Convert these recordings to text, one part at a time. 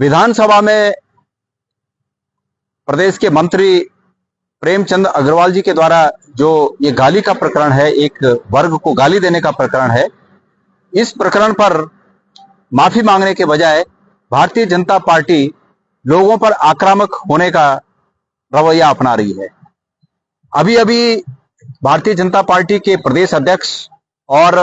विधानसभा में प्रदेश के मंत्री प्रेमचंद अग्रवाल जी के द्वारा जो ये गाली का प्रकरण है, एक वर्ग को गाली देने का प्रकरण है, इस प्रकरण पर माफी मांगने के बजाय भारतीय जनता पार्टी लोगों पर आक्रामक होने का रवैया अपना रही है। अभी अभी भारतीय जनता पार्टी के प्रदेश अध्यक्ष और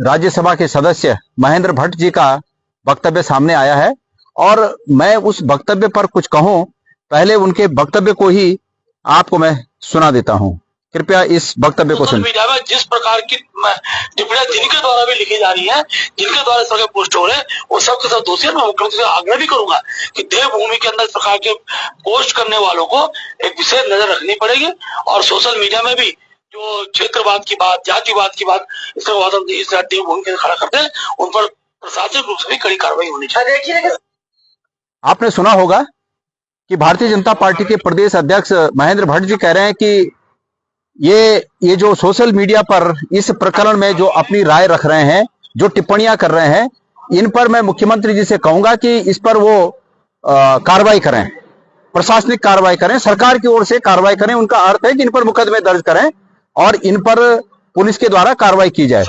राज्यसभा के सदस्य महेंद्र भट्ट जी का वक्तव्य सामने आया है और मैं उस वक्तव्य पर कुछ कहूं, पहले उनके वक्तव्य को ही आपको मैं सुना देता हूं। कृपया इस वक्तव्य को सुनिए। मीडिया में जिस प्रकार की टिप्पणियां जिनके द्वारा भी लिखी जा रही हैं, जिनके द्वारा इस तरह के पोस्ट हो रहे हैं, वो सबके सब दोषी है। मैं मुख्यमंत्री से आग्रह भी करूंगा कि देवभूमि के अंदर इस प्रकार के पोस्ट करने वालों को एक विशेष नजर रखनी पड़ेगी और सोशल मीडिया में भी जो क्षेत्रवाद की बात, जातिवाद की बात, इस तरह देवभूमि के खड़ा करते हैं, उन पर प्रशासनिक रूप से भी कड़ी कार्रवाई होनी चाहिए। आपने सुना होगा कि भारतीय जनता पार्टी के प्रदेश अध्यक्ष महेंद्र भट्ट जी कह रहे हैं कि ये जो सोशल मीडिया पर इस प्रकरण में जो अपनी राय रख रहे हैं, जो टिप्पणियां कर रहे हैं, इन पर मैं मुख्यमंत्री जी से कहूंगा कि इस पर वो कार्रवाई करें, प्रशासनिक कार्रवाई करें, सरकार की ओर से कार्रवाई करें। उनका अर्थ है कि इन पर मुकदमे दर्ज करें और इन पर पुलिस के द्वारा कार्रवाई की जाए।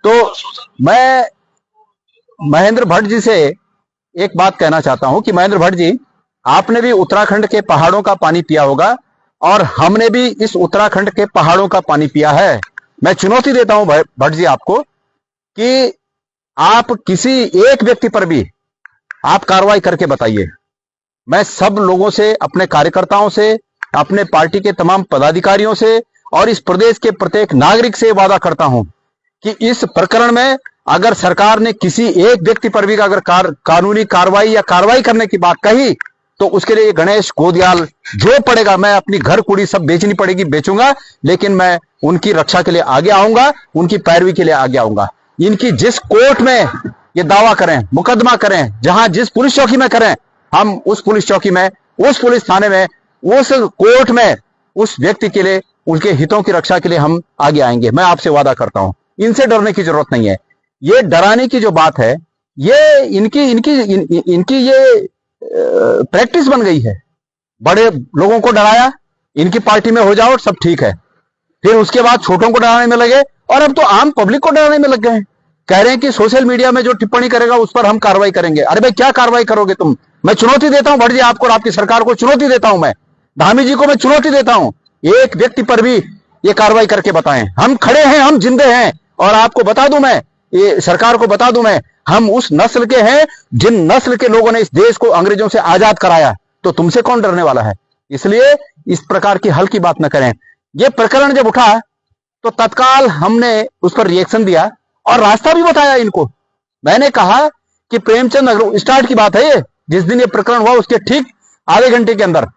तो मैं महेंद्र भट्ट जी से एक बात कहना चाहता हूं कि महेंद्र भट्ट जी, आपने भी उत्तराखंड के पहाड़ों का पानी पिया होगा और हमने भी इस उत्तराखंड के पहाड़ों का पानी पिया है। मैं चुनौती देता हूं भट्ट जी आपको कि आप किसी एक व्यक्ति पर भी आप कार्रवाई करके बताइए। मैं सब लोगों से, अपने कार्यकर्ताओं से, अपने पार्टी के तमाम पदाधिकारियों से और इस प्रदेश के प्रत्येक नागरिक से वादा करता हूं कि इस प्रकरण में अगर सरकार ने किसी एक व्यक्ति पर भी अगर कानूनी कार्रवाई या कार्रवाई करने की बात कही तो उसके लिए गणेश गोदियाल जो पड़ेगा, मैं अपनी घर कुड़ी सब बेचनी पड़ेगी बेचूंगा, लेकिन मैं उनकी रक्षा के लिए आगे आऊंगा, उनकी पैरवी के लिए आगे आऊंगा। इनकी जिस कोर्ट में ये दावा करें, मुकदमा करें, जहां जिस पुलिस चौकी में करें, हम उस पुलिस चौकी में, उस पुलिस थाने में, उस कोर्ट में उस व्यक्ति के लिए, उनके हितों की रक्षा के लिए हम आगे आएंगे। मैं आपसे वादा करता हूं, इनसे डरने की जरूरत नहीं है। ये डराने की जो बात है, ये इनकी ये प्रैक्टिस बन गई है। बड़े लोगों को डराया, इनकी पार्टी में हो जाओ सब ठीक है, फिर उसके बाद छोटों को डराने में लगे और अब तो आम पब्लिक को डराने में लग गए हैं। कह रहे हैं कि सोशल मीडिया में जो टिप्पणी करेगा उस पर हम कार्रवाई करेंगे। अरे भाई, क्या कार्रवाई करोगे तुम? मैं चुनौती देता हूं भट्ट जी आपको और आपकी सरकार को चुनौती देता हूं। मैं धामी जी को मैं चुनौती देता हूं, एक व्यक्ति पर भी ये कार्रवाई करके बताएं। हम खड़े हैं, हम जिंदे हैं और आपको बता दूं मैं, ये सरकार को बता दूं मैं, हम उस नस्ल के हैं जिन नस्ल के लोगों ने इस देश को अंग्रेजों से आजाद कराया। तो तुमसे कौन डरने वाला है? इसलिए इस प्रकार की हल्की बात न करें। यह प्रकरण जब उठा तो तत्काल हमने उस पर रिएक्शन दिया और रास्ता भी बताया इनको। मैंने कहा कि प्रेमचंद अग्रवाल, स्टार्ट की बात है ये, जिस दिन ये प्रकरण हुआ उसके ठीक आधे घंटे के अंदर,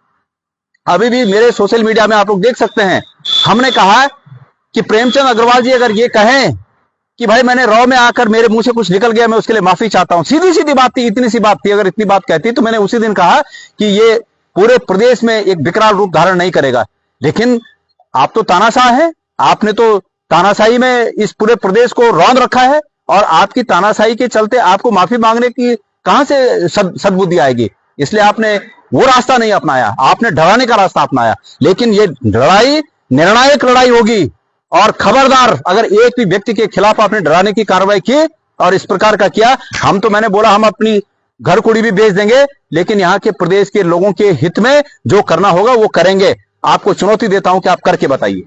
अभी भी मेरे सोशल मीडिया में आप लोग देख सकते हैं, हमने कहा कि प्रेमचंद अग्रवाल जी अगर ये कहें कि भाई मैंने रॉ में आकर मेरे मुंह से कुछ निकल गया, मैं उसके लिए माफी चाहता हूं, सीधी सीधी बात थी, इतनी सी बात थी। अगर इतनी बात कहती तो मैंने उसी दिन कहा कि ये पूरे प्रदेश में एक विकराल रूप धारण नहीं करेगा। लेकिन आप तो तानाशाह हैं, आपने तो तानाशाही में इस पूरे प्रदेश को रौंद रखा है और आपकी तानाशाही के चलते आपको माफी मांगने की कहां से सद्बुद्धि आएगी? इसलिए आपने वो रास्ता नहीं अपनाया, आपने डराने का रास्ता अपनाया। लेकिन ये लड़ाई निर्णायक लड़ाई होगी और खबरदार अगर एक भी व्यक्ति के खिलाफ आपने डराने की कार्रवाई की और इस प्रकार का किया, हम तो, मैंने बोला, हम अपनी घर कुड़ी भी बेच देंगे, लेकिन यहां के प्रदेश के लोगों के हित में जो करना होगा वो करेंगे। आपको चुनौती देता हूं कि आप करके बताइए।